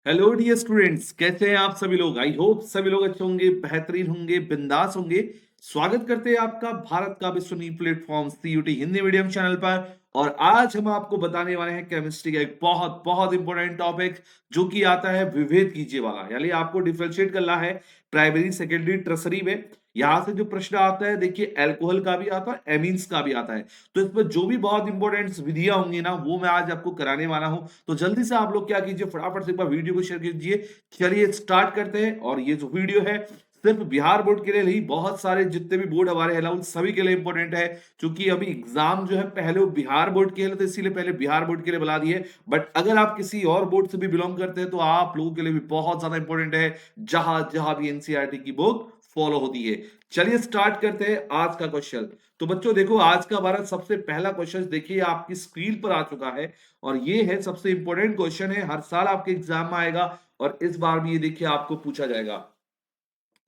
Hello dear students, कैसे हैं आप सभी लोग। आई होप सभी लोग अच्छे होंगे, बेहतरीन होंगे, बिंदास होंगे। स्वागत करते हैं आपका भारत का विश्वसनीय platform CUT Hindi medium channel पर। और आज हम आपको बताने वाले हैं केमिस्ट्री का एक बहुत बहुत इंपॉर्टेंट टॉपिक, जो कि आता है विभेद कीजिए वाला। यानी आपको डिफरेंशिएट करना है प्राइमरी सेकेंडरी टर्सरी में। यहां से जो प्रश्न आता है, देखिए अल्कोहल का भी आता है, एमीन्स का भी आता है। तो इस पर जो भी बहुत इंपॉर्टेंट विधियां होंगी ना, वो मैं आज आपको कराने वाला हूं। तो जल्दी से आप लोग क्या कीजिए, फटाफट से एक बार वीडियो को शेयर कीजिए। चलिए स्टार्ट करते हैं। और ये जो वीडियो है सिर्फ बिहार बोर्ड के लिए नहीं, बहुत सारे जितने भी बोर्ड हमारे हैं उन सभी के लिए इंपॉर्टेंट है। क्योंकि अभी एग्जाम जो है पहले वो बिहार बोर्ड के लिए, तो इसीलिए पहले बिहार बोर्ड के लिए बुला दिए। बट अगर आप किसी और बोर्ड से भी बिलोंग करते हैं तो आप लोगों के लिए भी बहुत ज्यादा इंपॉर्टेंट है, जहां जहां भी एनसीईआरटी की बुक फॉलो होती है। चलिए स्टार्ट करते हैं आज का क्वेश्चन। तो बच्चों देखो, आज का हमारा सबसे पहला क्वेश्चन देखिए आपकी स्क्रीन पर आ चुका है। और ये है सबसे इंपॉर्टेंट क्वेश्चन है, हर साल आपके एग्जाम में आएगा और इस बार भी ये देखिए आपको पूछा जाएगा।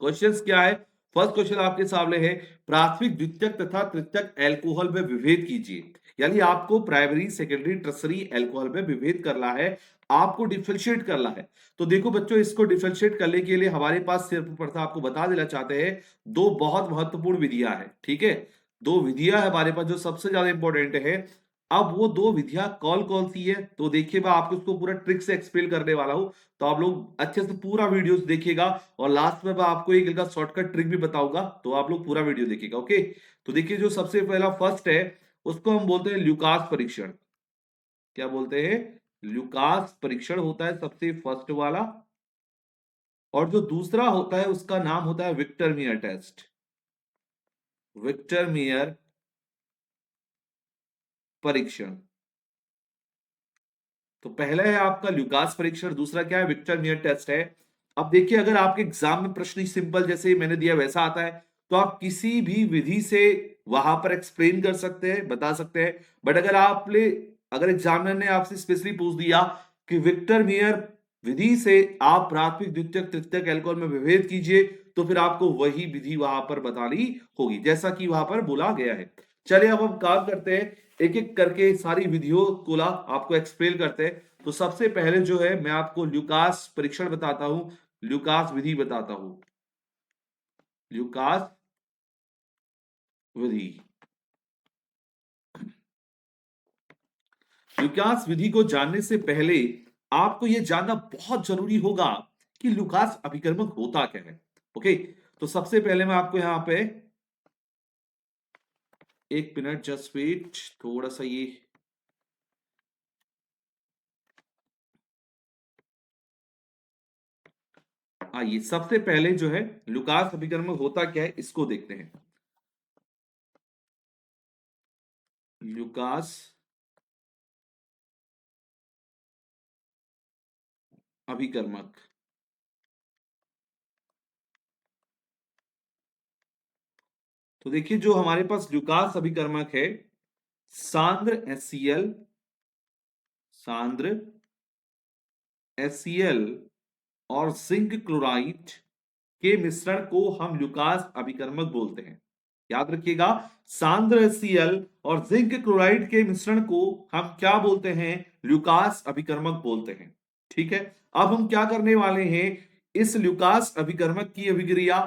क्वेश्चंस क्या है? फर्स्ट क्वेश्चन आपके सामने है, प्राथमिक द्वितीयक तथा तृतीयक अल्कोहल में विभेद कीजिए। यानी आपको प्राइमरी सेकेंडरी टर्सरी अल्कोहल में विभेद करना है, आपको डिफरेंशिएट करना है। तो देखो बच्चों, इसको डिफरेंशिएट करने के लिए हमारे पास सिर्फ प्रथा आपको बता देना चाहते हैं, दो बहुत महत्वपूर्ण विधियां हैं। ठीक है, दो विधियां है हमारे पास जो सबसे ज्यादा इंपॉर्टेंट है। अब वो दो विधियां कौन कौन सी है, तो देखिए मैं आपको उसको पूरा ट्रिक से एक्सप्लेन करने वाला हूं। तो आप लोग अच्छे से पूरा वीडियो देखिएगा और लास्ट में मैं आपको एक इनका शॉर्टकट ट्रिक भी बताऊंगा, तो आप लोग पूरा वीडियो देखिएगा। ओके, तो देखिए जो सबसे पहला फर्स्ट है, उसको हम बोलते हैं ल्यूकास परीक्षण। क्या बोलते हैं? ल्यूकास परीक्षण होता है सबसे फर्स्ट वाला। और जो दूसरा होता है उसका नाम होता है Victor Meyer test. Victor Meyer परीक्षण। तो पहला है आपका ल्यूकास परीक्षण, दूसरा क्या है? विक्टर मियर टेस्ट है। अब देखिए, अगर आपके एग्जाम में प्रश्न सिंपल जैसे मैंने दिया वैसा आता है, तो आप किसी भी विधि से वहां पर एक्सप्लेन कर सकते हैं, बता सकते हैं। बट अगर एग्जामिनर ने आपसे स्पेशली पूछ दिया कि विक्टर मियर विधि से आप प्राथमिक द्वितीयक तृतीयक अल्कोहल में विभेद कीजिए, तो फिर आपको वही विधि वहां पर बतानी होगी, जैसा कि वहां पर बोला गया है। चलिए अब हम काम करते हैं, एक एक करके सारी विधियों को आपको एक्सप्लेन करते हैं। तो सबसे पहले जो है मैं आपको ल्यूकास परीक्षण बताता हूं, ल्यूकास विधि बताता हूं। ल्यूकास विधि। ल्यूकास विधि को जानने से पहले आपको यह जानना बहुत जरूरी होगा कि ल्यूकास अभिकर्मक होता क्या है। ओके, तो सबसे पहले मैं आपको यहां पे एक मिनट, जस्ट वेट, थोड़ा सा ये आइए, सबसे पहले जो है ल्यूकास अभिकर्मक होता क्या है इसको देखते हैं। ल्यूकास अभिकर्मक। तो देखिए जो हमारे पास ल्यूकास अभिकर्मक है, सांद्र HCl, सांद्र HCl और जिंक क्लोराइड के मिश्रण को हम ल्यूकास अभिकर्मक बोलते हैं। याद रखिएगा, सांद्र HCl और जिंक क्लोराइड के मिश्रण को हम क्या बोलते हैं? ल्यूकास अभिकर्मक बोलते हैं। ठीक है, अब हम क्या करने वाले हैं, इस ल्यूकास अभिकर्मक की अभिक्रिया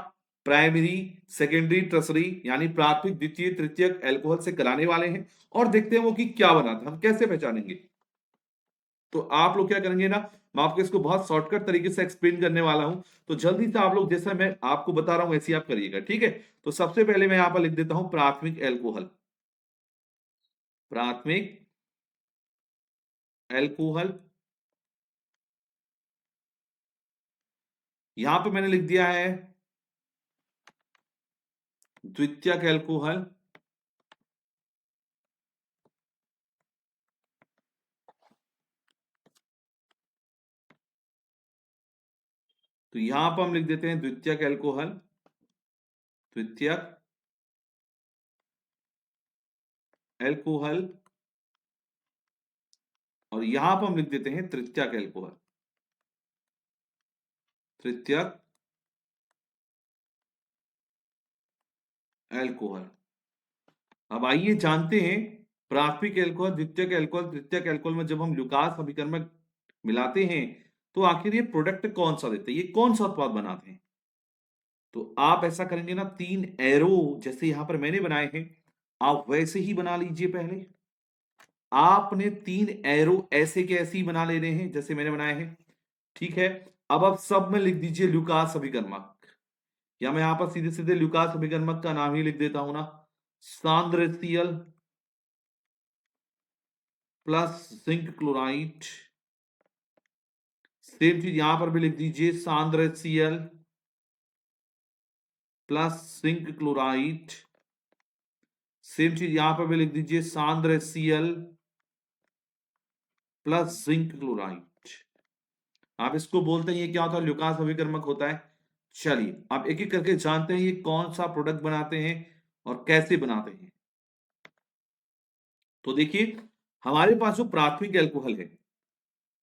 प्राइमरी सेकेंडरी टर्सरी यानी प्राथमिक द्वितीय तृतीयक अल्कोहल से कराने वाले हैं। और देखते हैं वो कि क्या बना था, हम कैसे पहचानेंगे। तो आप लोग क्या करेंगे ना, मैं आपको इसको बहुत शॉर्टकट तरीके से एक्सप्लेन करने वाला हूं। तो जल्दी से आप लोग, जैसा मैं आपको बता रहा हूं वैसे ही आप करिएगा। ठीक है, तो सबसे पहले मैं यहां पर लिख देता हूं प्राथमिक अल्कोहल। प्राथमिक अल्कोहल। यहां पे मैंने लिख दिया है द्वितीयक अल्कोहल। तो यहां पर हम लिख देते हैं द्वितीयक अल्कोहल, द्वितीयक अल्कोहल। और यहां पर हम लिख देते हैं तृतीयक अल्कोहल, तृतीयक अल्कोहल। अब आइए जानते हैं, प्राथमिक अल्कोहल, द्वितीयक अल्कोहल, तृतीयक अल्कोहल में जब हम ल्यूकास अभिकर्मक मिलाते हैं तो आखिर ये प्रोडक्ट कौन सा देते हैं, ये कौन सा उत्पाद बनाते हैं। तो आप ऐसा करेंगे ना, 3 एरो जैसे यहां पर मैंने बनाए हैं, आप वैसे ही बना लीजिए। पहले आपने 3 एरो ऐसे के ऐसे ही बना लेने हैं जैसे मैंने बनाए हैं, ठीक है। अब आप सब में लिख दीजिए ल्यूकास अभिकर्मक, या मैं यहां पर सीधे सीधे ल्यूकास अभिकर्मक का नाम ही लिख देता हूं ना, सांद्र Cl plus zinc chloride. Same चीज यहां पर भी लिख दीजिए, सांद्र Cl plus zinc chloride. Same चीज यहां पर भी लिख दीजिए, सांद्र Cl प्लस जिंक क्लोराइड। आप इसको बोलते हैं ये क्या होता है, ल्यूकास अभिकर्मक होता है। चलिए आप एक एक करके जानते हैं ये कौन सा प्रोडक्ट बनाते हैं और कैसे बनाते हैं। तो देखिए, हमारे पास जो प्राथमिक एल्कोहल है,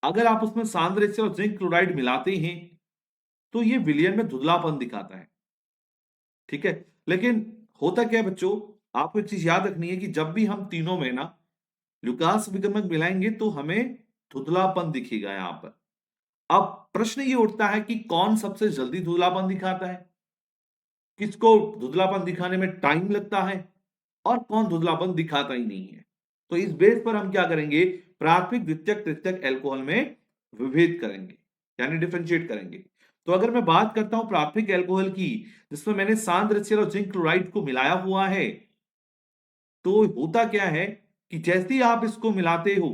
अगर आप उसमें सांद्र HCl और जिंक क्लोराइड मिलाते हैं तो ये विलयन में धुंधलापन दिखाता है, ठीक है। लेकिन होता क्या है बच्चों, आपको एक चीज याद रखनी है कि जब भी हम तीनों में ना ल्यूकास अभिकर्मक मिलाएंगे तो हमें धुंधलापन दिखेगा यहां पर। अब प्रश्न ये उठता है कि कौन सबसे जल्दी धुंधलापन दिखाता है, किसको धुंधलापन दिखाने में टाइम लगता है, और कौन धुंधलापन दिखाता ही नहीं है। तो इस बेस पर हम क्या करेंगे, प्राथमिक द्वितीयक तृतीयक एल्कोहल में विभेद करेंगे, यानी डिफरेंशिएट करेंगे। तो अगर मैं बात करता हूं प्राथमिक एल्कोहल की, जिसमें मैंने सांद्र HCl और जिंक क्लोराइड को मिलाया हुआ है, तो होता क्या है कि जैसे ही आप इसको मिलाते हो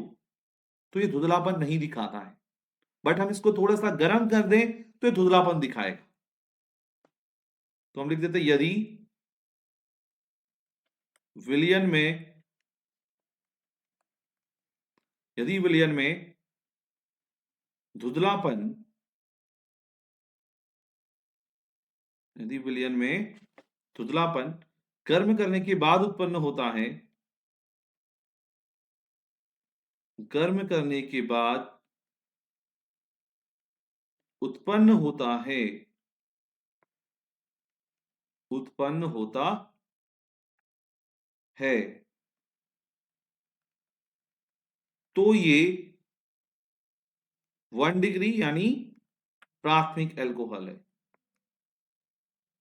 तो ये धुंधलापन नहीं दिखाता है, बट हम इसको थोड़ा सा गर्म कर दें तो ये धुंधलापन दिखाएगा। तो हम लिख देते हैं, विलयन में यदि विलयन में धुंधलापन यदि विलयन में धुंधलापन गर्म करने के बाद उत्पन्न होता है, गर्म करने के बाद उत्पन्न होता है, उत्पन्न होता है, तो ये 1 डिग्री यानी प्राथमिक एल्कोहल है,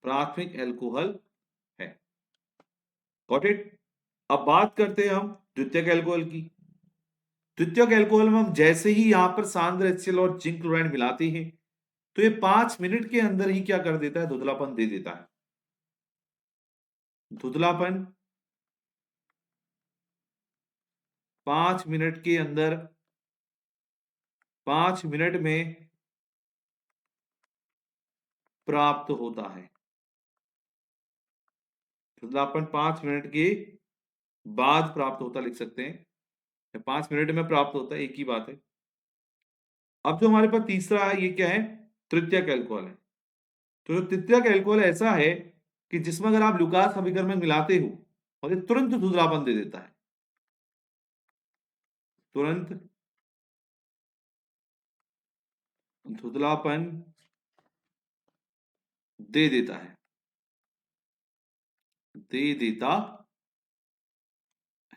प्राथमिक एल्कोहल है। Got it. अब बात करते हैं हम द्वितीयक एल्कोहल की। द्वितीयक एल्कोहल में हम जैसे ही यहां पर सांद्र HCl और जिंक क्लोराइड मिलाते हैं तो ये 5 मिनट के अंदर ही क्या कर देता है, धुंधलापन दे देता है। धुंधलापन 5 मिनट के अंदर, 5 मिनट में प्राप्त होता है। धुंधलापन 5 मिनट के बाद प्राप्त होता लिख सकते हैं, 5 मिनट में प्राप्त होता है, एक ही बात है। अब जो हमारे पास तीसरा है, ये क्या है, तृतीयक एल्कोहल है। तो जो तृतीयक एल्कोहल ऐसा है कि जिसमें अगर आप ल्यूकास अभिकर्मक मिलाते हो और ये तुरंत धुंधलापन दे देता है, तुरंत धुंधलापन दे देता है, दे देता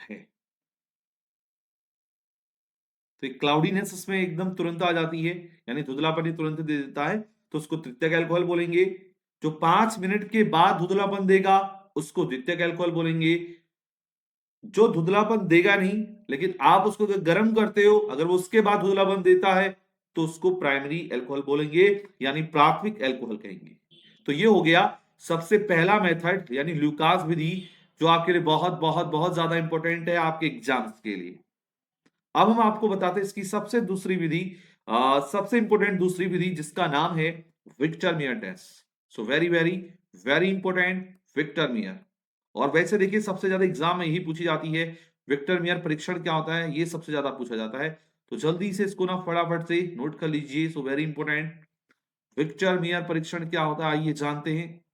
है। तो एक क्लाउडीनेस इसमें एकदम तुरंत आ जाती है, यानी धुंधलापन ही तुरंत दे देता है, तो उसको तृतीयक एल्कोहल बोलेंगे। जो 5 मिनट के बाद धुंधलापन देगा उसको द्वितीयक एल्कोहल बोलेंगे। जो धुंधलापन देगा नहीं लेकिन आप उसको अगर गर्म करते हो, अगर वो उसके बाद धुंधलापन देता है तो उसको प्राइमरी एल्कोहल बोलेंगे, यानी प्राथमिक एल्कोहल कहेंगे। तो ये हो गया सबसे पहला मेथड, यानी ल्यूकास विधि, जो आपके लिए बहुत बहुत बहुत ज्यादा इंपॉर्टेंट है आपके एग्जाम्स के लिए। अब हम आपको बताते हैं इसकी सबसे दूसरी विधि, सबसे इंपॉर्टेंट दूसरी विधि, जिसका नाम है Victor Meyer test. So very very very important, Victor Meyer. और वैसे देखिए सबसे ज्यादा एग्जाम में यही पूछी जाती है, विक्टर मियर परीक्षण क्या होता है, ये सबसे ज्यादा पूछा जाता है। तो जल्दी से इसको ना फटाफट से नोट कर लीजिए। So very important, Victor Meyer परीक्षण क्या होता है, आइए जानते हैं।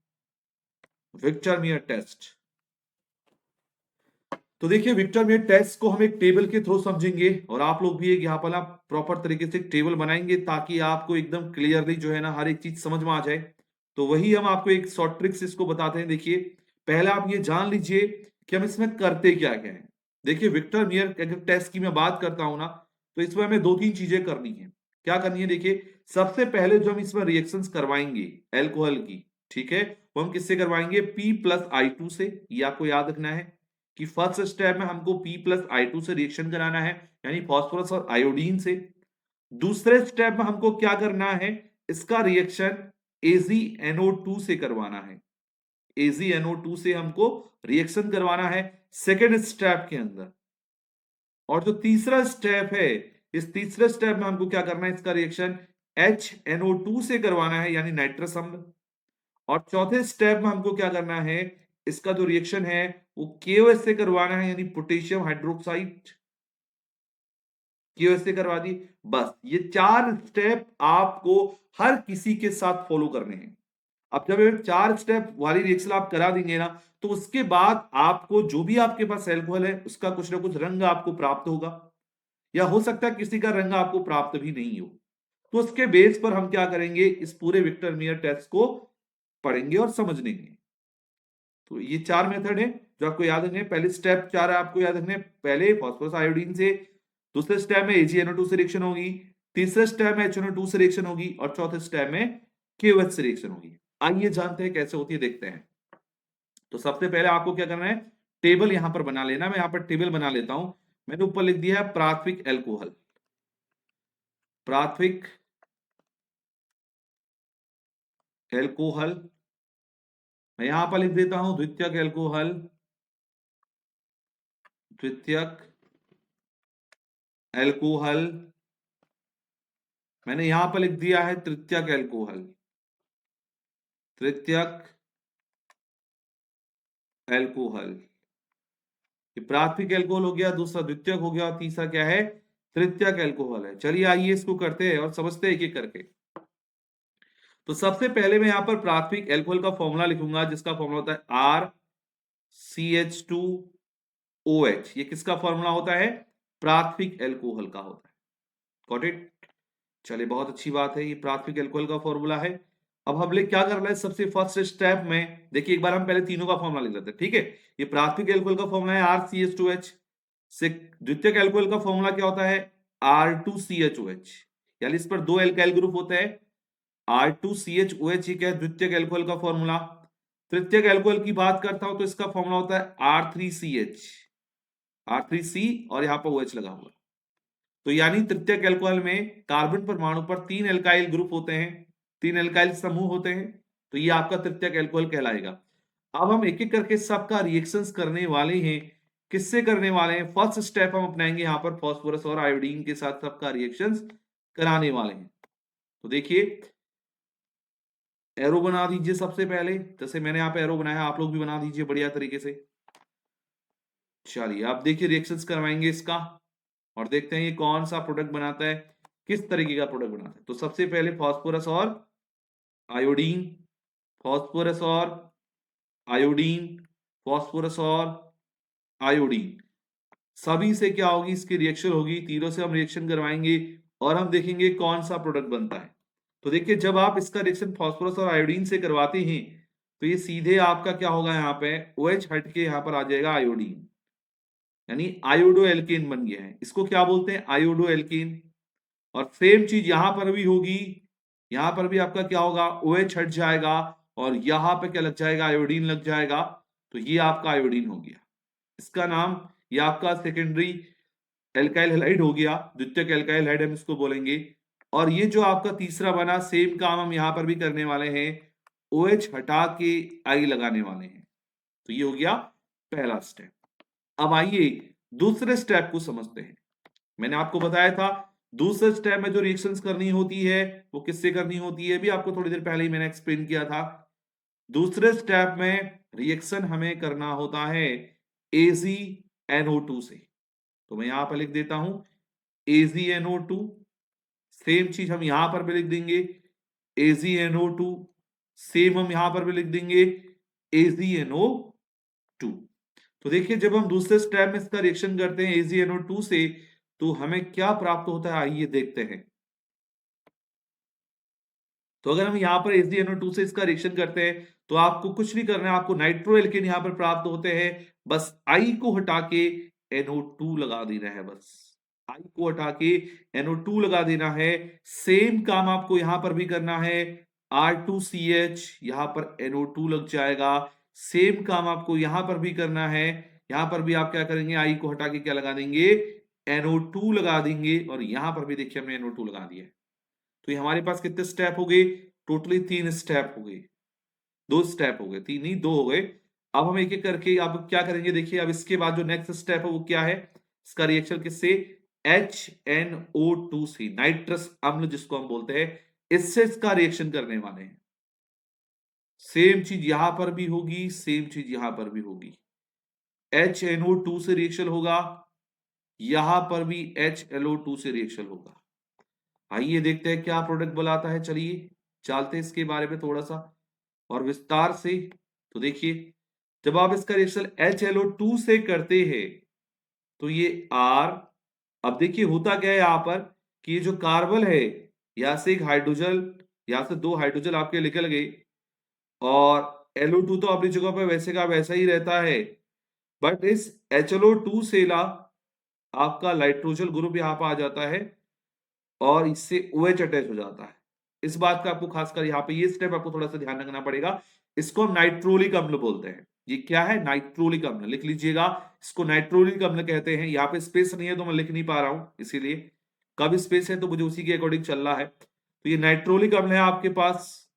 विक्टर मियर टेस्ट, तो देखिए विक्टर मियर टेस्ट को हम एक टेबल के थ्रू समझेंगे, और आप लोग भी एक यहाँ पर ना प्रॉपर तरीके से टेबल बनाएंगे ताकि आपको एकदम क्लियरली जो है ना हर एक चीज समझ में आ जाए। तो वही हम आपको एक शॉर्ट ट्रिक्स इसको बताते हैं। देखिए पहले आप ये जान लीजिए कि हम इसमें करते क्या क्या है। देखिए विक्टर मियर टेस्ट की मैं बात करता हूं ना, तो इसमें हमें 2-3 चीजें करनी है। क्या करनी है, देखिए सबसे पहले जो हम इसमें रिएक्शंस करवाएंगे एल्कोहल की, ठीक है, वो हम किससे करवाएंगे, P+I2 से। ये आपको याद रखना है कि फर्स्ट स्टेप में हमको P+I2 से रिएक्शन कराना है, यानी फास्फोरस और आयोडीन से। दूसरे स्टेप में हमको क्या करना है, इसका रिएक्शन AgNO2 से करवाना है। AgNO2 से हमको रिएक्शन करवाना है सेकेंड स्टेप के अंदर। और जो तीसरा स्टेप है, इस तीसरे स्टेप में हमको क्या करना है, इसका रिएक्शन HNO2 से करवाना है, यानी नाइट्रस अम्ल। और चौथे स्टेप में हमको क्या करना है, इसका जो रिएक्शन है वो KOH से करवाना है, यानी पोटेशियम हाइड्रोक्साइड। KOH से करवा दी। बस ये 4 स्टेप आपको हर किसी के साथ फॉलो करने हैं। अब जब ये 4 स्टेप वाली रिएक्शन आप करा देंगे ना, तो उसके बाद आपको जो भी आपके पास एल्कोहल है उसका कुछ ना कुछ रंग आपको प्राप्त होगा, या हो सकता है किसी का रंग आपको प्राप्त भी नहीं हो। तो उसके बेस पर हम क्या करेंगे, इस पूरे विक्टर मियर टेस्ट को पढ़ेंगे और समझ लेंगे। तो ये 4 मेथड है जो आपको याद रखने हैं। पहले स्टेप 4 है आपको याद रखने हैं, पहले फास्फोरस आयोडीन से, दूसरे स्टेप में AgNO2 से रिएक्शन होगी, तीसरे स्टेप में HNO2 से रिएक्शन होगी, और चौथे स्टेप में KOH से रिएक्शन होगी। आइए जानते हैं कैसे होती है, देखते हैं। तो सबसे पहले आपको क्या करना है, टेबल यहां पर बना लेना। मैं यहां पर टेबल बना लेता हूं। मैंने ऊपर लिख दिया है प्राथमिक एल्कोहल, प्राथमिक एल्कोहल। मैं यहां पर लिख देता हूं द्वितीयक एल्कोहल, द्वितीयक एल्कोहल। मैंने यहां पर लिख दिया है तृतीयक एल्कोहल, तृतीयक एल्कोहल। ये प्राथमिक एल्कोहल हो गया, दूसरा द्वितीयक हो गया, और तीसरा क्या है, तृतीयक एल्कोहल है। चलिए आइए इसको करते हैं और समझते हैं एक एक करके। तो सबसे पहले मैं यहां पर प्राथमिक एल्कोहल का फॉर्मूला लिखूंगा, जिसका फॉर्मूला होता है RCH2OH। ये किसका फॉर्मूला होता है, प्राथमिक एल्कोहल का होता है। Got it. चलिए बहुत अच्छी बात है, ये प्राथमिक एल्कोहल का फॉर्मूला है। अब हमने क्या करना है, सबसे फर्स्ट स्टेप में देखिए, एक बार हम पहले तीनों का फॉर्मूला लिख लेते हैं, ठीक है। ये प्राथमिक एल्कोहल का फॉर्मूला है RCH2H से। द्वितीयक एल्कोहल का फॉर्मूला क्या होता है, R2CHOH, यानी इस पर दो एल्काइल ग्रुप होते हैं। R2CHOH ये क्या है, द्वितीयक एल्कोहल का फॉर्मूला। तृतीयक एल्कोहल की बात करता हूं तो इसका फॉर्मूला होता है R3CH, R3C और यहां पर OH लगा हुआ। तो यानी तृतीयक एल्कोहल में कार्बन परमाणु पर 3 एल्काइल ग्रुप होते हैं, 3 एल्काइल समूह होते हैं। तो ये आपका तृतीयक एल्कोहल कहलाएगा। अब हम एक एक करके सबका रिएक्शंस करने वाले हैं। किससे करने वाले हैं, फर्स्ट स्टेप हम अपनाएंगे यहां पर फास्फोरस और आयोडीन के साथ सबका रिएक्शंस कराने वाले हैं। तो देखिए एरो बना दीजिए सबसे पहले, जैसे मैंने यहाँ पे एरो बनाया, आप लोग भी बना दीजिए बढ़िया तरीके से। चलिए आप देखिए रिएक्शंस करवाएंगे इसका, और देखते हैं ये कौन सा प्रोडक्ट बनाता है, किस तरीके का प्रोडक्ट बनाता है। तो सबसे पहले फास्फोरस और आयोडीन, फास्फोरस और आयोडीन, फास्फोरस और आयोडीन, सभी से क्या होगी, इसकी रिएक्शन होगी। तीनों से हम रिएक्शन करवाएंगे और हम देखेंगे कौन सा प्रोडक्ट बनता है। तो देखिए जब आप इसका रिएक्शन फास्फोरस और आयोडीन से करवाते हैं, तो ये सीधे आपका क्या होगा, यहाँ पे OH हट के यहाँ पर आ जाएगा आयोडीन, यानी आयोडो एल्केन बन गया है। इसको क्या बोलते हैं, आयोडो एल्केन। और सेम चीज यहां पर भी होगी, यहां पर भी आपका क्या होगा, OH हट जाएगा और यहां पे क्या लग जाएगा, आयोडीन लग जाएगा। तो ये आपका आयोडीन हो गया, इसका नाम, ये आपका सेकेंडरी एल्काइल हैलाइड हो गया, द्वितीयक एल्काइल हैलाइड हम इसको बोलेंगे। और ये जो आपका तीसरा बना, सेम काम हम यहां पर भी करने वाले हैं, OH हटा के आई लगाने वाले हैं। तो ये हो गया पहला स्टेप। अब आइए दूसरे स्टेप को समझते हैं। मैंने आपको बताया था दूसरे स्टेप में जो रिएक्शंस करनी होती है वो किससे करनी होती है, भी आपको थोड़ी देर पहले ही मैंने एक्सप्लेन किया था। दूसरे स्टेप में रिएक्शन हमें करना होता है AgNO2 से। तो मैं यहां पर लिख देता हूं AgNO2। सेम चीज हम यहां पर भी लिख देंगे AgNO2, सेम हम यहां पर भी लिख देंगे AgNO2। तो देखिए जब हम दूसरे स्टेप में इसका रिएक्शन करते हैं AgNO2 से, तो हमें क्या प्राप्त होता है, आइए देखते हैं। तो अगर हम यहाँ पर AgNO2 से इसका रिएक्शन करते हैं, तो आपको कुछ नहीं करना है, आपको नाइट्रो एल्केन यहाँ पर प्राप्त होते हैं। बस I को हटा के NO2 लगा देना है बस। आई को हटा के NO2 लगा देना है। सेम काम आपको यहां पर भी करना है, R2CH, यहां पर NO2 लग जाएगा। सेम काम आपको यहां पर भी करना है, यहां पर भी आप क्या करेंगे, आई को हटा के क्या लगा देंगे, NO2 लगा देंगे, और यहां पर भी देखिए हमने NO2 लगा दिया है। तो ये हमारे पास कितने स्टेप हो गए, टोटली 3 स्टेप हो गए, 2 स्टेप हो गए, 3 नहीं 2 हो गए। अब हम एक एक करके अब क्या करेंगे, देखिए अब इसके बाद जो नेक्स्ट स्टेप है वो क्या है, इसका रिएक्शन किससे, HNO2 से, नाइट्रस अम्ल जिसको हम बोलते हैं, इससे इसका रिएक्शन करने वाले हैं। सेम चीज यहां पर भी होगी, सेम चीज यहां पर भी होगी, HNO2 से रिएक्शन होगा, यहां पर भी HLO2 से रिएक्शन होगा। आइए देखते हैं क्या प्रोडक्ट बनाता है, चलिए चलते हैं इसके बारे में थोड़ा सा और विस्तार से। तो देखिए जब आप इसका रिएक्शन HLO2 से करते हैं तो ये R, अब देखिए होता क्या है यहां पर कि ये जो कार्बन है, यहां से एक हाइड्रोजन, यहां से 2 हाइड्रोजन आपके निकल गए, और NO2 तो अपनी जगह पर वैसे का वैसा ही रहता है, बट इस HLO2 से ना आपका नाइट्रोजन ग्रुप यहां पर आ जाता है और इससे OH अटैच हो जाता है। इस बात का आपको खासकर यहाँ पे ये स्टेप आपको थोड़ा सा ध्यान रखना पड़ेगा। इसको हम नाइट्रोलिक अम्ल बोलते हैं। ये क्या है, नाइट्रोलिक अम्ल, लिख लीजिएगा, इसको नाइट्रोलिक अम्ल कहते हैं। यहाँ पे स्पेस नहीं है तो मैं लिख नहीं पा रहा हूं, इसीलिए कब स्पेस है तो मुझे उसी के अकॉर्डिंग चलना है। तो ये नाइट्रोलिक अम्ल है आपके पास,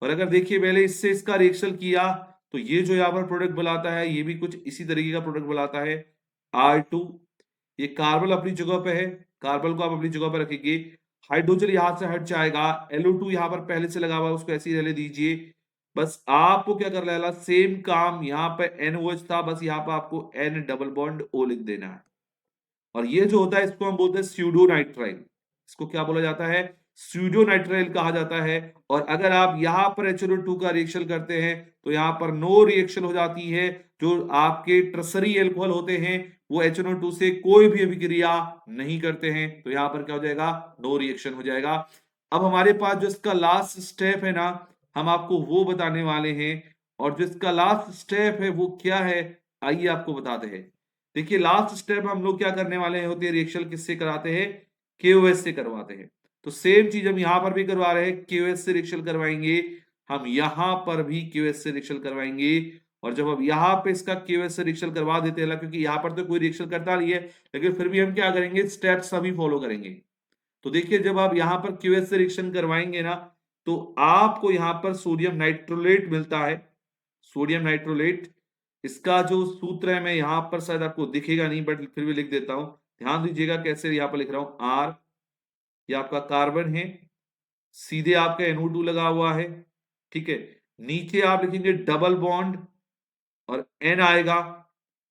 और अगर देखिए पहले इससे इसका रिएक्शन किया तो ये जो यहाँ पर प्रोडक्ट बनाता है ये भी कुछ इसी तरीके का प्रोडक्ट बनाता है, R2। ये कार्बन अपनी जगह पे है, कार्बन को आप अपनी जगह पर रखेंगे, हाइड्रोजन यहां से हट जाएगा, NO2 यहां पर पहले से लगा हुआ है उसको ऐसे ही रहने दीजिए। बस आपको क्या कर लेना, सेम काम यहाँ पे NOH था, बस यहाँ पर आपको N डबल बॉन्ड O लिख देना है। और ये जो होता है इसको हम बोलते हैं स्यूडो नाइट्राइल। इसको क्या बोला जाता है, स्यूडो नाइट्राइल कहा जाता है। और अगर आप यहाँ पर HNO2 का रिएक्शन करते हैं तो यहाँ पर नो रिएक्शन हो जाती है। जो आपके ट्रसरी एल्कोहल होते हैं वो HNO2 से कोई भी अभिक्रिया नहीं करते हैं, तो यहाँ पर क्या हो जाएगा, नो रिएक्शन हो जाएगा। अब हमारे पास जो इसका लास्ट स्टेप है ना, हम आपको वो बताने वाले हैं। और जो इसका लास्ट स्टेप है वो क्या है, आइए आपको बताते हैं। देखिए लास्ट स्टेप हम लोग क्या करने वाले होते हैं, रिएक्शन किससे कराते हैं, KOH से करवाते हैं। तो सेम चीज हम यहां पर भी करवा रहे हैं, KOH से रिएक्शन करवाएंगे, हम यहां पर भी KOH से रिएक्शन करवाएंगे। और जब हम यहाँ पे इसका KOH से रिएक्शन करवा देते हैं, क्योंकि यहाँ पर तो कोई रिएक्शन करता नहीं है, लेकिन फिर भी हम क्या करेंगे, स्टेप्स सभी फॉलो करेंगे। तो देखिए जब आप यहाँ पर KOH से रिएक्शन करवाएंगे ना, तो आपको यहाँ पर सोडियम नाइट्रोलेट मिलता है, सोडियम नाइट्रोलेट। इसका जो सूत्र है मैं यहाँ पर शायद आपको दिखेगा नहीं, बट फिर भी लिख देता हूं, ध्यान दीजिएगा कैसे यहाँ पर लिख रहा हूं। R ये आपका कार्बन है, सीधे आपका NO2 लगा हुआ है, ठीक है। नीचे आप लिखेंगे डबल बॉन्ड और N आएगा,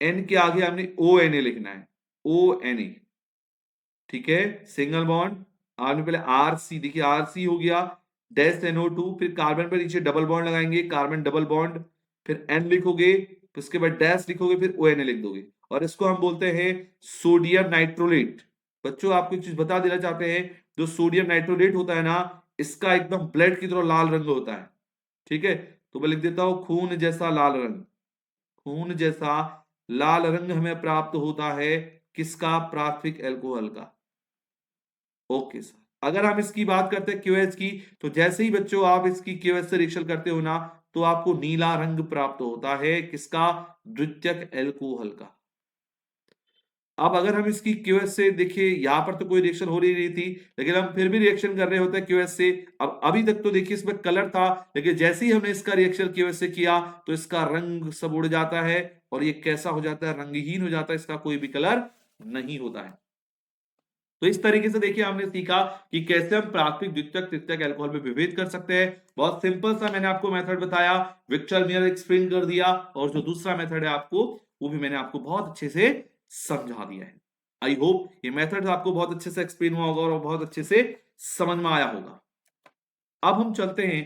N के आगे हमने ONA लिखना है, ONA, ठीक है। सिंगल बॉन्ड, आपने पहले RC, देखिए RC हो गया, डैश NO2, फिर कार्बन पर नीचे डबल बॉन्ड लगाएंगे, कार्बन डबल बॉन्ड, फिर N लिखोगे, फिर उसके बाद डैश लिखोगे, फिर ONA लिख दोगे, और इसको हम बोलते हैं सोडियम नाइट्रोलेट। बच्चों आपको एक चीज बता देना चाहते हैं, जो सोडियम नाइट्रोलेट होता है ना, इसका एकदम ब्लड की तरह लाल रंग होता है, ठीक है। तो मैं लिख देता हूं खून जैसा लाल रंग, खून जैसा लाल रंग हमें प्राप्त होता है किसका, प्राथमिक एल्कोहल का। ओके सर, अगर हम इसकी बात करते हैं क्यूएच की, तो जैसे ही बच्चों आप इसकी क्यूएच से रिएक्शन करते हो ना, तो आपको नीला रंग प्राप्त होता है किसका, द्वितीयक एल्कोहल का। अब अगर हम इसकी क्यूएस से देखिए, यहां पर तो कोई रिएक्शन हो रही थी, लेकिन हम फिर भी रिएक्शन कर रहे होते हैं क्यूएस से। अब अभी तक तो देखिए इसमें कलर था, लेकिन जैसे ही हमने इसका रिएक्शन क्यूएस से किया तो इसका रंग सब उड़ जाता है, और ये कैसा हो जाता है, रंगहीन हो जाता है, इसका कोई भी कलर नहीं होता है। तो इस तरीके से देखिए हमने सीखा कि कैसे हम प्राथमिक, द्वितीयक, तृतीयक अल्कोहल में विभेद कर सकते हैं। बहुत सिंपल सा मैंने आपको मेथड बताया, विक्टर मियर एक्सप्लेन कर दिया, और जो दूसरा मेथड है आपको, वो भी मैंने आपको बहुत अच्छे से समझा दिया है। आई होप ये मेथड आपको बहुत अच्छे से एक्सप्लेन हुआ होगा और बहुत अच्छे से समझ में आया होगा। अब हम चलते हैं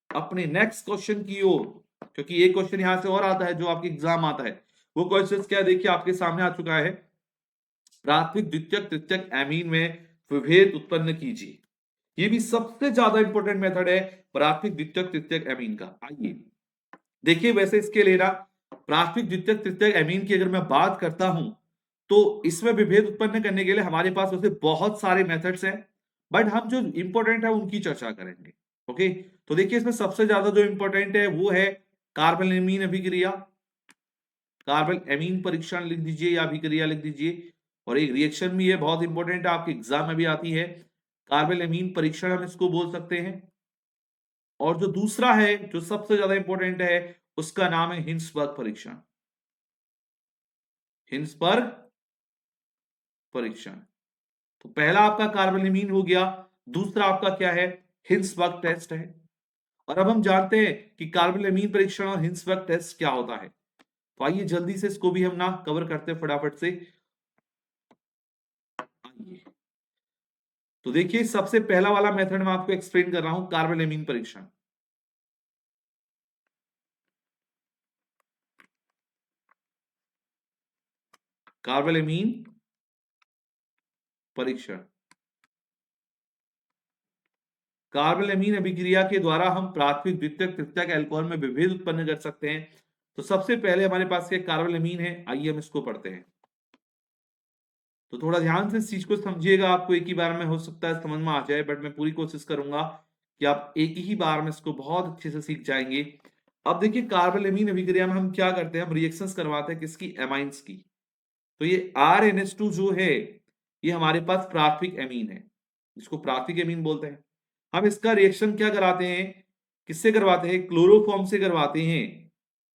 अपने नेक्स्ट क्वेश्चन की ओर, क्योंकि एक क्वेश्चन यहां से और आता है जो आपके एग्जाम आता है। वो क्वेश्चन क्या है, देखिए आपके सामने आ चुका है, प्राथमिक, द्वितीयक, तृतीयक एमीन में विभेद उत्पन्न कीजिए। ये भी सबसे ज्यादा इंपॉर्टेंट मेथड है, प्राथमिक, द्वितीयक, तृतीयक एमीन का। आइए देखिए, वैसे इसके लिए ना प्राथमिक, द्वितीयक, तृतीयक एमीन की अगर मैं बात करता हूं, तो इसमें विभेद उत्पन्न करने के लिए हमारे पास वैसे बहुत सारे मेथड्स हैं, बट हम जो इंपॉर्टेंट है उनकी चर्चा करेंगे। ओके, तो देखिए इसमें सबसे ज्यादा जो इंपॉर्टेंट है वो है कार्बन एमीन अभिक्रिया, कार्बन एमीन परीक्षण लिख दीजिए या अभिक्रिया लिख दीजिए। और एक रिएक्शन भी है, बहुत इंपॉर्टेंट है, आपके एग्जाम में भी आती है, कार्बन एमीन परीक्षण हम इसको बोल सकते हैं। और जो दूसरा है जो सबसे ज्यादा इंपॉर्टेंट है उसका नाम है हिंसबर्ग परीक्षण, हिंसबर्ग परीक्षण। तो पहला आपका कार्बोनिमीन हो गया, दूसरा आपका क्या है, हिंसबर्ग टेस्ट है। और अब हम जानते हैं कि कार्बोनिमीन परीक्षण और हिंसबर्ग टेस्ट क्या होता है, तो आइए जल्दी से इसको भी हम ना कवर करते हैं फटाफट से। आइए, तो देखिए सबसे पहला वाला मेथड मैं आपको एक्सप्लेन कर रहा हूं, कार्बोनिमीन परीक्षण। कार्बोनिमीन परीक्षण, कार्बन एमीन अभिक्रिया के द्वारा हम प्राथमिक द्वितीयक तृतीयक अल्कोहल में विभेद उत्पन्न कर सकते हैं। तो सबसे पहले हमारे पास क्या कार्बन एमीन है, आइए हम इसको पढ़ते हैं। तो थोड़ा ध्यान से इस चीज को समझिएगा, आपको एक ही बार में हो सकता है समझ में आ जाए, बट मैं पूरी कोशिश करूंगा कि आप एक ही बार में इसको बहुत अच्छे से सीख जाएंगे। अब देखिए कार्बन एमीन अभिक्रिया में हम क्या करते हैं, हम रिएक्शंस करवाते हैं किसकी, एमाइंस की। तो ये RNH2 जो है ये हमारे पास प्राथमिक एमीन है, जिसको प्राथमिक एमीन बोलते हैं। हम इसका रिएक्शन क्या कराते हैं, किससे करवाते हैं, क्लोरोफॉर्म से करवाते हैं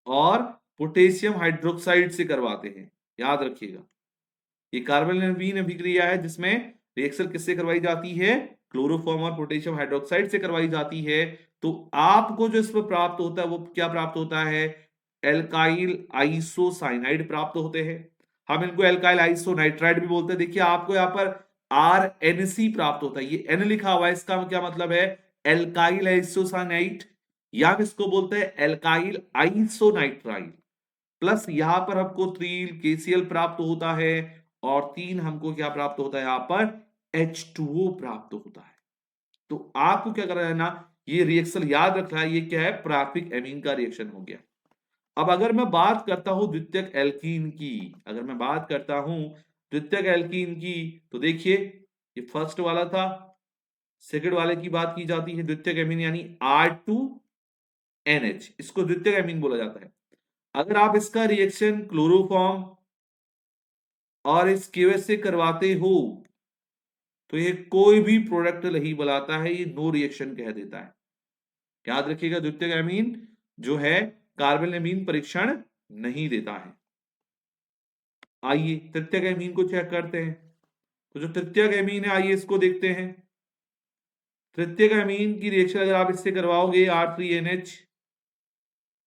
और पोटेशियम हाइड्रोक्साइड से करवाते हैं। याद रखिएगा, ये कार्बोनिल अभिक्रिया है जिसमें रिएक्शन किससे करवाई जाती है, क्लोरोफॉर्म और पोटेशियम हाइड्रोक्साइड से करवाई जाती है। तो आपको जो इसमें प्राप्त होता है वो क्या प्राप्त होता है, एल्काइल आइसोसाइनाइड प्राप्त होते हैं। हम इनको एल्काइल आइसोनाइट्राइड भी बोलते हैं। देखिए आपको यहाँ पर RNC प्राप्त होता है, ये N लिखा हुआ है, इसका क्या मतलब है, एल्काइल आइसोसाइनाइड, या हम इसको बोलते हैं एल्काइल आइसोनाइट्राइड। प्लस यहां पर हमको 3 KCl प्राप्त होता है और 3 हमको क्या प्राप्त होता है, यहां पर H2O प्राप्त होता है। तो आपको क्या करना है ना, ये रिएक्शन याद रखना है, ये क्या है, प्राथमिक एमीन का रिएक्शन हो गया। अब अगर मैं बात करता हूं द्वितीयक एल्कीन की, अगर मैं बात करता हूं द्वितीयक एल्कीन की, तो देखिए ये फर्स्ट वाला था, सेकंड वाले की बात की जाती है द्वितीयक एमीन यानी R2NH, इसको द्वितीयक एमीन बोला जाता है। अगर आप इसका रिएक्शन क्लोरोफॉर्म और इस केवस से करवाते हो तो ये कोई भी प्रोडक्ट नहीं बनाता है, ये नो रिएक्शन कह देता है। याद रखिएगा द्वितीयक एमीन जो है कार्बन एमीन परीक्षण नहीं देता है। आइए तृतीयक एमीन को चेक करते हैं। तो जो तृतीयक एमीन है आइए इसको देखते हैं। तृतीयक एमीन की रिएक्शन अगर आप इससे करवाओगे R3NH,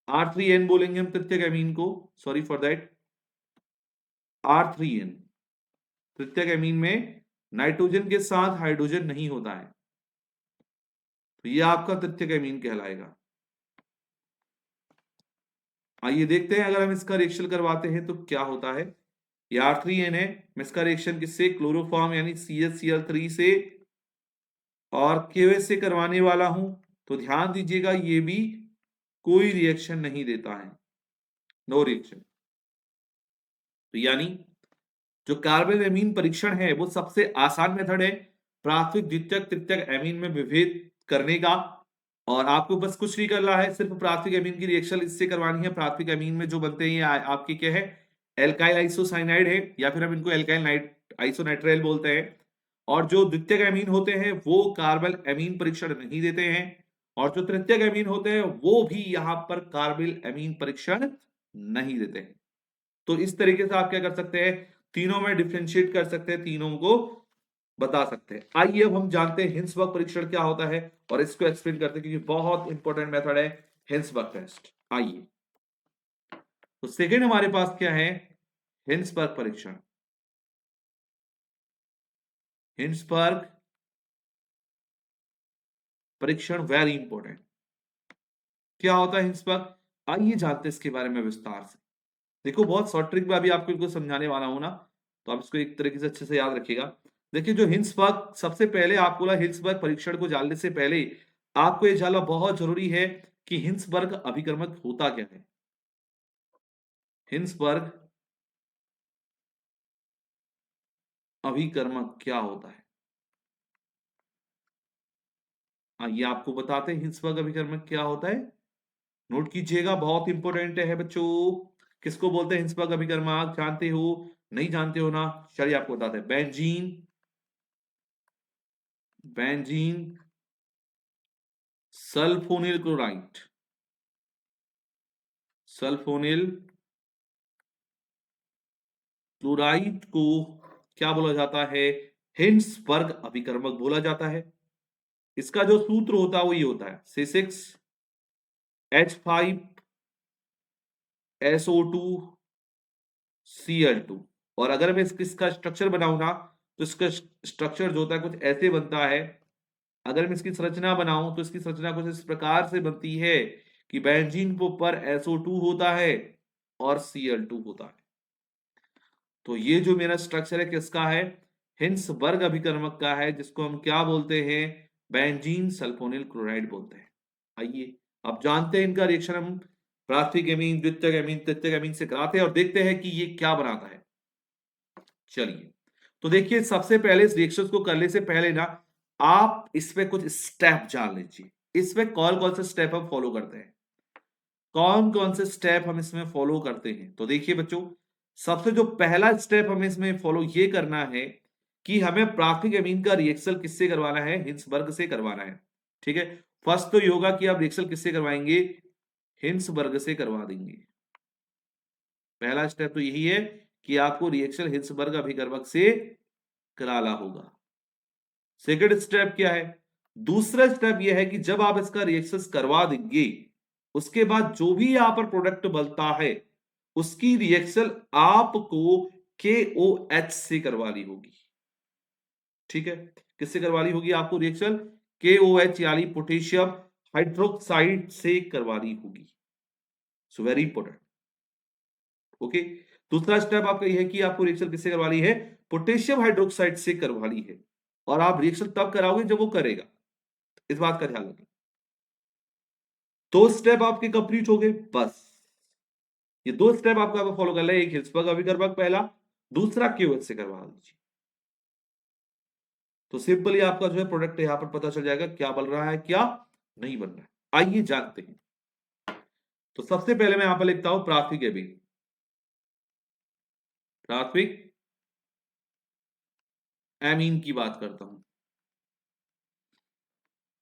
R3N बोलेंगे हम तृतीयक एमीन को, सॉरी फॉर दैट, R3N। तृतीयक एमीन में नाइट्रोजन के साथ हाइड्रोजन नहीं होता है, तो ये आपका तृतीयक एमीन कहलाएगा। आइए देखते हैं अगर हम इसका रिएक्शन करवाते हैं तो क्या होता है। ये R3N है, मैं इसका रिएक्शन किससे, क्लोरोफॉर्म यानी CHCl3 से और KOH से करवाने वाला हूं। तो ध्यान दीजिएगा ये भी कोई रिएक्शन नहीं देता है, नो रिएक्शन। तो यानी जो कार्बन एमीन परीक्षण है वो सबसे आसान मेथड है प्राथमिक द्वितीयक तृतीयक एमीन में विभेद करने का। और आपको बस कुछ नहीं करना है, सिर्फ प्राथमिक एमीन की रिएक्शन इससे करवानी है। प्राथमिक एमीन में जो बनते हैं ये आपके क्या है, एल्काइल आइसोसाइनाइड है, या फिर हम इनको एल्काइल आइसोनाइट्राइल बोलते हैं। और जो द्वितीयक एमीन होते हैं वो कार्बन एमीन परीक्षण नहीं देते हैं, और जो तृतीयक एमीन होते हैं वो भी यहां पर कार्बन एमीन परीक्षण नहीं देते हैं। तो इस तरीके से आप क्या कर सकते हैं, तीनों में डिफरेंशिएट कर सकते हैं, तीनों को बता सकते हैं। आइए अब हम जानते हैं हिंसबर्ग परीक्षण क्या होता है और इसको एक्सप्लेन करते हैं, क्योंकि बहुत इंपॉर्टेंट मेथड है हिंसबर्ग टेस्ट। आइए, तो सेकेंड हमारे पास क्या है, हिंसबर्ग परीक्षण। हिंसबर्ग परीक्षण वेरी इंपॉर्टेंट। क्या होता है हिंसबर्ग, आइए जानते हैं इसके बारे में विस्तार से। देखो बहुत शॉर्ट ट्रिक में अभी आपको इनको समझाने वाला हूं ना, तो आप इसको एक तरीके से अच्छे से याद रखिएगा। देखिए जो हिंसबर्ग, सबसे पहले आपको ना हिंसबर्ग परीक्षण को जानने से पहले आपको ये जानना बहुत जरूरी है कि हिंसबर्ग अभिकर्मक होता क्या है। हिंसबर्ग अभिकर्मक क्या होता है? ये आपको बताते हैं हिंसवर्ग अभिकर्मक क्या होता है। नोट कीजिएगा, बहुत इंपॉर्टेंट है बच्चों। किसको बोलते हैं हिंसवर्ग अभिकर्मक, जानते हो? नहीं जानते हो ना, चलिए आपको बताते हैं। Benzene, benzene sulphonyl chloride, sulphonyl chloride को क्या बोला जाता है? हिंसबर्ग अभिकर्मक बोला जाता है। इसका जो सूत्र होता है वो ये होता है C6H5SO2Cl2। और अगर मैं इसका स्ट्रक्चर बनाऊं ना, तो इसका स्ट्रक्चर जो होता है कुछ ऐसे बनता है। अगर मैं इसकी संरचना बनाऊं तो इसकी संरचना कुछ इस प्रकार से बनती है कि बेंजीन के ऊपर SO2 होता है और Cl2 होता है। तो ये जो मेरा स्ट्रक्चर है किसका है? हिंसबर्ग अभिकर्मक का है, जिसको हम क्या बोलते हैं? बेंजीन सल्फोनिल क्लोराइड बोलते हैं। आइए अब जानते हैं इनका रिएक्शन हम प्राथमिक एमीन, द्वितीयक एमीन, तृतीयक एमीन से कराते हैं और देखते हैं कि ये क्या बनाता है। चलिए, तो देखिए सबसे पहले इस रिएक्शन को करने से पहले ना आप इसमें कुछ स्टेप जान लीजिए। इसमें कौन कौन से स्टेप हम फॉलो करते हैं, कौन कौन से स्टेप हम इसमें फॉलो करते हैं। तो देखिए बच्चों, सबसे जो पहला स्टेप हमें इसमें फॉलो ये करना है कि हमें प्राथमिक एमीन का रिएक्शन किससे करवाना है? हिंसबर्ग से करवाना है। ठीक है, फर्स्ट तो ये होगा कि आप रिएक्शन किससे करवाएंगे? हिंसबर्ग से करवा देंगे। पहला स्टेप तो यही है कि आपको रिएक्शन हिंसबर्ग अभिकर्मक से कराना होगा। सेकंड स्टेप क्या है? दूसरा स्टेप यह है कि जब आप इसका रिएक्शन करवा देंगे, उसके बाद जो भी यहां पर प्रोडक्ट बनता है उसकी रिएक्शन आपको KOH से करवानी होगी। ठीक है, किससे करवानी होगी आपको रिएक्शन? KOH यानी पोटेशियम हाइड्रोक्साइड से करवानी होगी। सो वेरी इंपॉर्टेंट। ओके, दूसरा स्टेप आपका यह है कि आपको रिएक्शन किससे करवानी है? पोटेशियम हाइड्रोक्साइड से करवानी है। और आप रिएक्शन तब कराओगे जब वो करेगा, इस बात का ध्यान रखें। दो स्टेप आपके कंप्लीट हो गए, बस ये दो स्टेप आपको फॉलो करना है। एक हिल्सबर्ग अभिकर्मक पहला, दूसरा KOH से करवा दीजिए। तो सिंपली आपका जो है प्रोडक्ट यहां पर पता चल जाएगा क्या बन रहा है, क्या नहीं बन रहा है। आइए जानते हैं। तो सबसे पहले मैं यहां पर लिखता हूं प्राथमिक एमीन, प्राथमिक एमीन की बात करता हूं।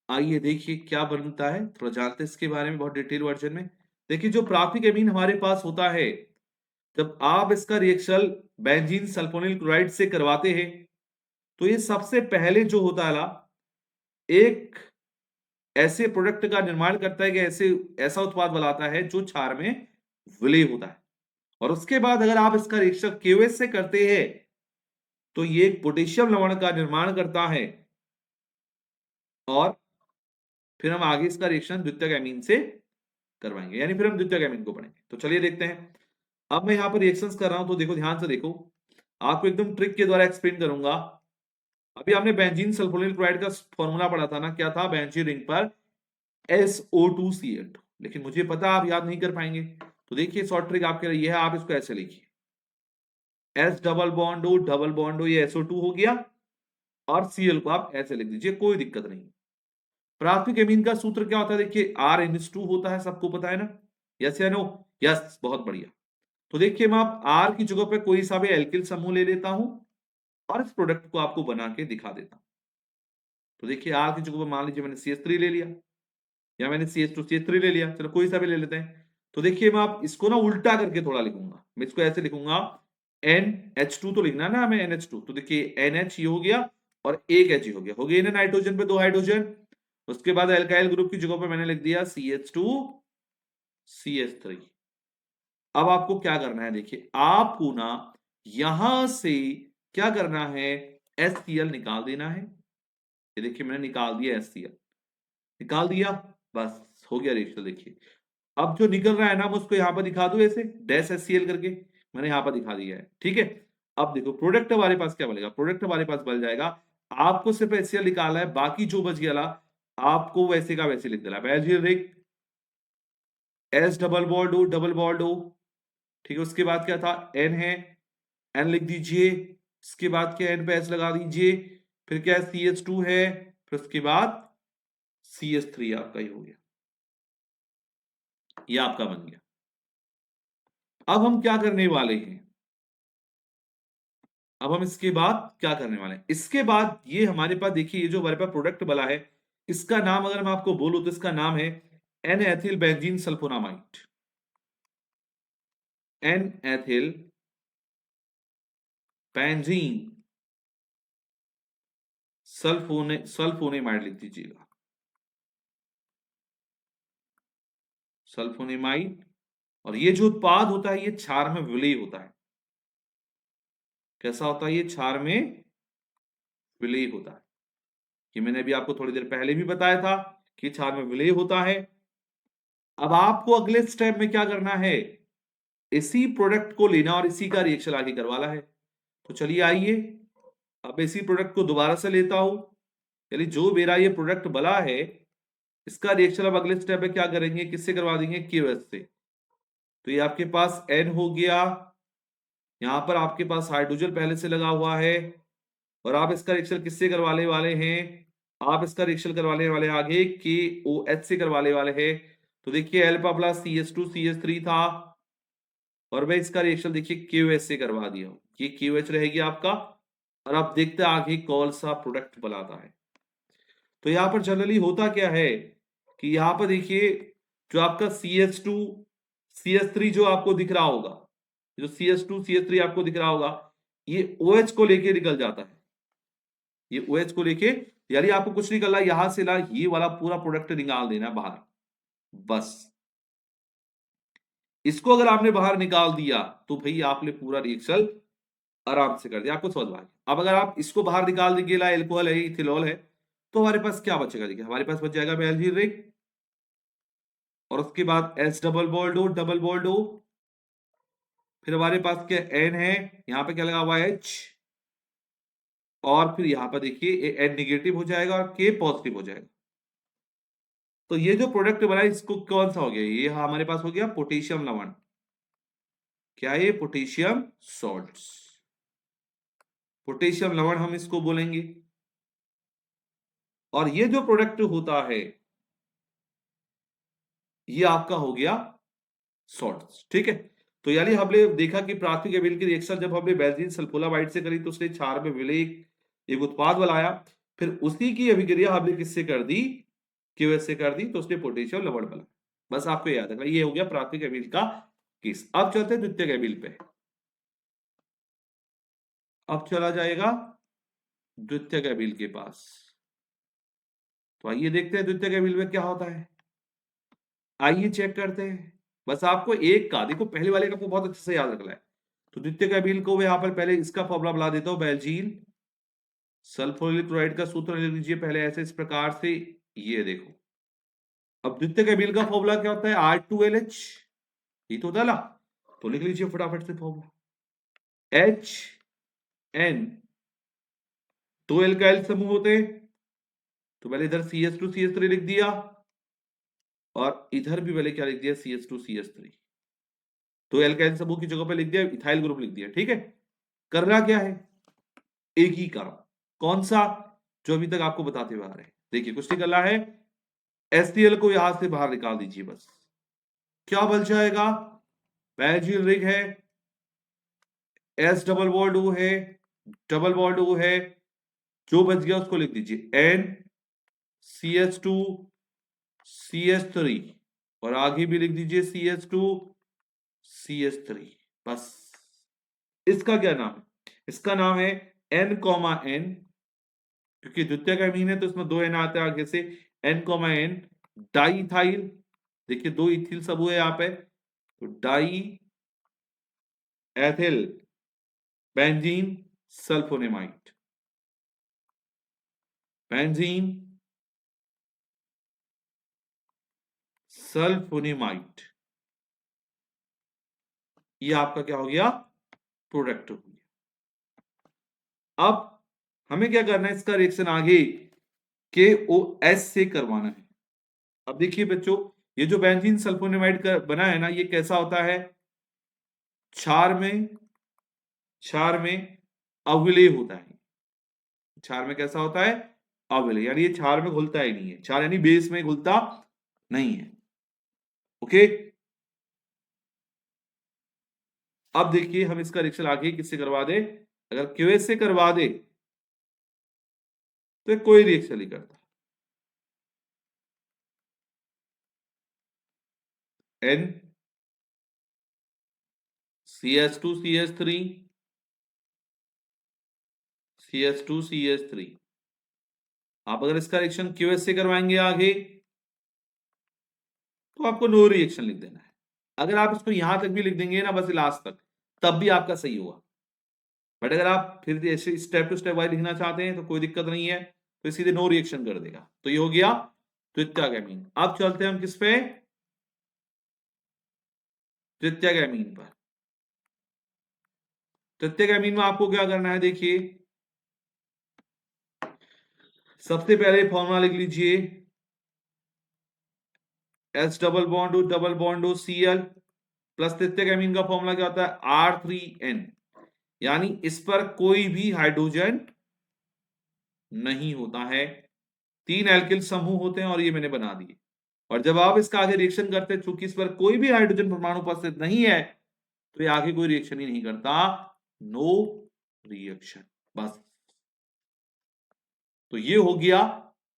आइए देखिए क्या बनता है, थोड़ा जानते हैं इसके बारे में बहुत डिटेल वर्जन में। देखिए जो प्राथमिक एमीन हमारे पास होता है, जब आप इसका रिएक्शन बेंजीन सल्फोनिल क्लोराइड से करवाते हैं, तो ये सबसे पहले जो होता है ना, एक ऐसे प्रोडक्ट का निर्माण करता है कि ऐसा उत्पाद बनाता है जो क्षार में विलय होता है। और उसके बाद अगर आप इसका रिएक्शन KOH से करते हैं तो ये एक पोटेशियम लवण का निर्माण करता है और फिर हम आगे इसका रिएक्शन द्वितीयक एमीन से करवाएंगे, यानी फिर हम द्वितीयक एमीन को पढ़ेंगे। तो चलिए देखते हैं। अब मैं यहां पर रिएक्शंस कर रहा हूं, तो देखो ध्यान से देखो, आपको एकदम ट्रिक के द्वारा एक्सप्लेन करूंगा। अभी आपने बेंजीन सल्फोनिल क्लोराइड का फॉर्मूला पढ़ा था ना, क्या था? बेंजीन रिंग पर SO2Cl2। लेकिन मुझे पता आप याद नहीं कर पाएंगे, तो देखिए शॉर्ट ट्रिक आपके लिए है, आप इसको ऐसे लिखिए, S डबल बॉन्ड O, ये SO2 हो गया और Cl को आप ऐसे लिख दीजिए, कोई दिक्कत नहीं। प्राथमिक एमीन का सूत्र क्या होता है? देखिए RNH2 होता है, सबको पता है ना? यस या नो? यस, बहुत बढ़िया। तो देखिए मैं आप R की जगह पे कोई सा भी एल्किल समूह ले लेता हूं और इस प्रोडक्ट को आपको बना के दिखा देता हूं। तो देखिए R की जगह पे मान लीजिए मैंने CH3 ले लिया, या मैंने CH2CH3 ले लिया, चलो कोई सा भी ले लेते हैं। तो देखिए मैं आप इसको ना उल्टा करके थोड़ा लिखूंगा, मैं इसको ऐसे लिखूंगा, NH2 तो लिखना ना हमें NH2, तो देखिए NH ये हो गया और एक H हो गया, हो गया ना नाइट्रोजन पे दो हाइड्रोजन। उसके बाद एल्काइल ग्रुप की जगह पे मैंने लिख दिया CH2CH3। अब आपको क्या करना है? देखिए आपको ना यहां से क्या करना है? HCl निकाल देना है। ये देखिए मैंने निकाल दिया, HCl निकाल दिया, बस हो गया रिएक्शन। देखिए अब जो निकल रहा है ना, मैं उसको यहां पर दिखा दूं ऐसे डैश HCl करके, मैंने यहां पर दिखा दिया है। ठीक है, अब देखो प्रोडक्ट हमारे पास क्या बनेगा? प्रोडक्ट हमारे पास बन जाएगा, आपको सिर्फ HCl निकालना है, बाकी जो बच गया आपको वैसे का वैसे लिख देना है। S double bond O। ठीक है, उसके बाद क्या था? N है, N लिख दीजिए। इसके बाद क्या एन पे एच लगा दीजिए, फिर क्या है CH2 है, फिर उसके बाद CH3 आपका ही हो गया, ये आपका बन गया। अब हम क्या करने वाले हैं, अब हम इसके बाद क्या करने वाले हैं, इसके बाद ये हमारे पास देखिए, ये जो हमारे पास प्रोडक्ट बना है, इसका नाम अगर मैं आपको बोलूं तो इसका नाम है N ethyl benzene sulphonamide, N ethyl benzene sulphonamide लिख दीजिएगा, सल्फोनेमाइड। और ये जो उत्पाद होता है ये क्षार में विलय होता है, कैसा होता है, ये क्षार में विलय होता है, ये मैंने अभी आपको थोड़ी देर पहले भी बताया था कि क्षार में विलय होता है। अब आपको अगले स्टेप में क्या करना है, इसी प्रोडक्ट को लेना और इसी का रिएक्शन आगे करवाना है। तो चलिए आइए, अब इसी प्रोडक्ट को दोबारा से लेता हूं, यानी जो मेरा ये प्रोडक्ट बना है इसका रिएक्शन अब अगले स्टेप में क्या करेंगे, किससे करवा देंगे, KOH से। तो ये आपके पास N हो गया, यहां पर आपके पास हाइड्रोजन पहले से लगा हुआ है, और आप इसका रिएक्शन किससे करवाने वाले हैं, आप इसका रिएक्शन करवाने वाले आगे KOH से करवाने वाले हैं। तो देखिए अल्फा प्लस CH2 CH3 था, और मैं इसका रिएक्शन देखिए KOH से करवा दिया हूं, ये KOH रहेगी आपका। और आप देखते हैं आगे कौन सा प्रोडक्ट बनाता है। तो यहां पर जनरली होता क्या है कि यहां पर देखिए जो आपका CH2 CH3 जो आपको दिख रहा होगा, जो CH2 CH3 आपको दिख रहा होगा, ये OH को लेके निकल जाता है, ये OH को लेके, यानी आपको कुछ नहीं करना, यहां से ना ये वाला पूरा प्रोडक्ट निकाल देना है बाहर, बस। इसको अगर आपने बाहर निकाल दिया तो भाई आपने पूरा रिएक्शन आराम से कर दिया, आपको समझ में आ गया। अब अगर आप इसको बाहर निकाल देंगे, एल्कोहल है, इथिलॉल है, तो हमारे पास क्या बचेगा, देखिए हमारे पास बच जाएगा बेंजीन रिंग, और उसके बाद S double bond O double bond O, फिर हमारे पास क्या एन है, यहाँ पे क्या लगा हुआ है H, और फिर यहाँ पर देखिए एन निगेटिव हो जाएगा और के पॉजिटिव हो जाएगा। तो ये जो प्रोडक्ट बना है इसको कौन सा हो गया, ये हमारे पास हो गया पोटेशियम लवण, क्या ये पोटेशियम सॉल्ट्स, पोटेशियम लवण हम इसको बोलेंगे। और ये जो प्रोडक्ट होता है ये आपका हो गया सॉल्ट्स, ठीक है। तो यानी हमने देखा कि प्राथमिक एल्किल की रिएक्शन जब हमने बेंजीन सल्फोनामाइड से करी तो उसने क्षार में विलय एक उत्पाद बनाया, फिर उसी की अभिक्रिया हमने किससे कर दी, KOH से कर दी, तो उसने पोटेशियम लवण बना। बस आपको याद रखना, ये हो गया प्राथमिक एल्किल का केस। अब चलते हैं द्वितीयक एल्किल पे, अब चला जाएगा द्वितीयक एल्किल के पास। तो आइए देखते हैं द्वितीयक एल्किल में क्या होता है, आइए चेक करते हैं। बस आपको एक का देखो, पहले वाले का आपको बहुत अच्छे से याद रखना है। तो द्वितीयक एल्किल को यहां पर पहले इसका फॉर्मूला बना देता हूं, बेंजीन सल्फोनिल क्लोराइड का सूत्र लिख लीजिए पहले ऐसे इस प्रकार से, ये देखो। अब द्वितीयक एल्किल का फॉर्मूला क्या होता है, R2LH, ये तो डाला, तो लिख लीजिए फटाफट से फॉर्मूला, HN, दो एल्काइल समूह होते हैं, तो पहले इधर CH2 CH3 लिख दिया, और इधर भी पहले क्या लिख दिया, CH2 CH3, तो एल्काइल समूह की जगह पे लिख दिया इथाइल ग्रुप लिख दिया, ठीक है। करना क्या है, एक ही काम, कौन सा, जो अभी तक आपको बताते हुए आ रहे हैं। देखिए कुछ नहीं करना है, HCl को यहां से बाहर निकाल दीजिए, बस क्या बच जाएगा, बेंजीन रिंग है, S डबल बॉन्ड O है, डबल बॉन्ड O है, जो बच गया उसको लिख दीजिए N CH2 CH3, और आगे भी लिख दीजिए CH2 CH3, बस। इसका क्या नाम है, इसका नाम है N, N, क्योंकि द्वितीयक एमीन है तो इसमें दो एन आते हैं आगे से, N, N डाइथाइल, देखिए दो इथिल समूह है यहाँ पे, तो die ethyl benzene sulphonamide, benzene sulphonamide, ये आपका क्या हो गया, प्रोडक्ट हो गया। अब हमें क्या करना है, इसका रिएक्शन आगे KOH से करवाना है। अब देखिए बच्चों, ये जो बेंजीन सल्फोनेमाइड का बना है ना, ये कैसा होता है, क्षार में अविलेय होता है। क्षार में कैसा होता है? अविलेय, यानी ये क्षार में घुलता ही नहीं है। क्षार यानी बेस में घुलता नहीं है। ओके, अब देखिए हम इसका रिएक्शन आगे किससे करवा दे। अगर क्यूएस से करवा दे तो कोई रिएक्शन नहीं करता। N CH2 CH3 CH2 CH3। आप अगर इसका रिएक्शन क्यूएस से करवाएंगे आगे तो आपको नो रिएक्शन लिख देना है। अगर आप इसको यहां तक भी लिख देंगे ना, बस लास्ट तक, तब भी आपका सही होगा। बट अगर आप फिर ऐसे स्टेप टू स्टेप वाइज लिखना चाहते हैं तो कोई दिक्कत नहीं है, तो सीधे नो रिएक्शन कर देगा। तो ये हो गया द्वितीयक एमीन। अब चलते हैं हम किस पे? तृतीयक एमीन पर। तृतीयक एमीन में आपको क्या करना है, देखिए सबसे पहले फॉर्मूला लिख लीजिए, S double bond O Cl plus तृतीयक एमीन का फॉर्मूला क्या होता है? R3N, यानी इस पर कोई भी हाइड्रोजन नहीं होता है। 3 एल्किल समूह होते हैं और ये मैंने बना दिए। और जब आप इसका आगे रिएक्शन करते हैं, चूंकि इस पर कोई भी हाइड्रोजन परमाणु उपस्थित नहीं है, तो ये आगे कोई रिएक्शन ही नहीं करता, नो रिएक्शन, बस। तो ये हो गया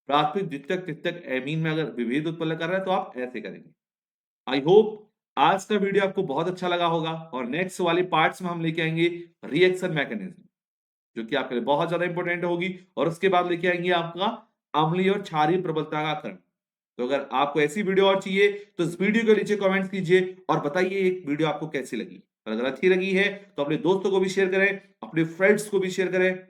प्राथमिक, द्वितीयक, तृतीयक एमीन में अगर विभेद उत्पन्न कर रहा है तो आप ऐसे करेंगे। आई होप आज का वीडियो आपको बहुत अच्छा लगा होगा, और नेक्स्ट वाले पार्ट्स में हम लेके आएंगे रिएक्शन मैकेनिज्म, जो कि आपके लिए बहुत ज्यादा इंपॉर्टेंट होगी। और उसके बाद लेके आएंगे आपका अम्लीय और क्षारीय प्रबलता का कण। तो अगर आपको ऐसी वीडियो और चाहिए तो इस वीडियो के नीचे कमेंट कीजिए और बताइए एक वीडियो आपको कैसी लगी। और अगर अच्छी लगी है तो अपने दोस्तों को भी शेयर करें, अपने फ्रेंड्स को भी शेयर करें।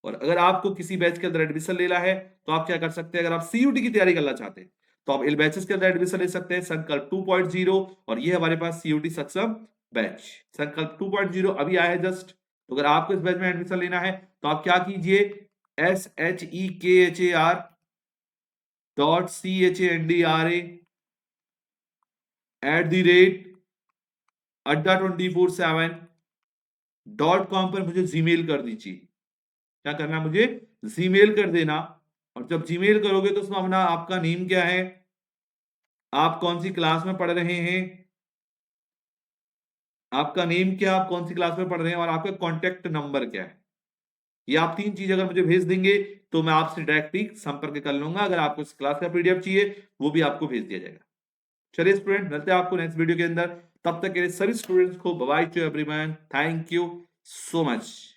और अगर आपको किसी बैच के अंदर एडमिशन लेना है तो आप क्या कर सकते हैं, अगर आप सीयूटी की तैयारी करना चाहते हैं तो आप इन बैचेस के अंदर एडमिशन ले सकते हैं, संकल्प 2.0। और ये हमारे पास सीयूटी सक्षम बैच संकल्प 2.0 अभी आया है जस्ट। तो अगर आपको इस बैच में एडमिशन लेना है तो आप क्या कीजिए, SHEKHAR.CHANDRA adda247.com पर मुझे जीमेल कर दीजिए। क्या करना है, मुझे जीमेल कर देना। और जब जीमेल करोगे तो उसमें अपना आपका नेम क्या है, आप कौन सी क्लास में पढ़ रहे हैं, आपका नेम क्या, आप कौन सी क्लास में पढ़ रहे हैं, और आपका कॉन्टेक्ट नंबर क्या है। ये आप 3 चीज अगर मुझे भेज देंगे तो मैं आपसे डायरेक्टली संपर्क कर लूंगा। अगर आपको इस क्लास का पीडीएफ चाहिए वो भी आपको भेज दिया जाएगा। चलिए स्टूडेंट, मिलते हैं आपको नेक्स्ट वीडियो के अंदर। तब तक के लिए सभी स्टूडेंट्स को bye bye to everyone, thank you so much.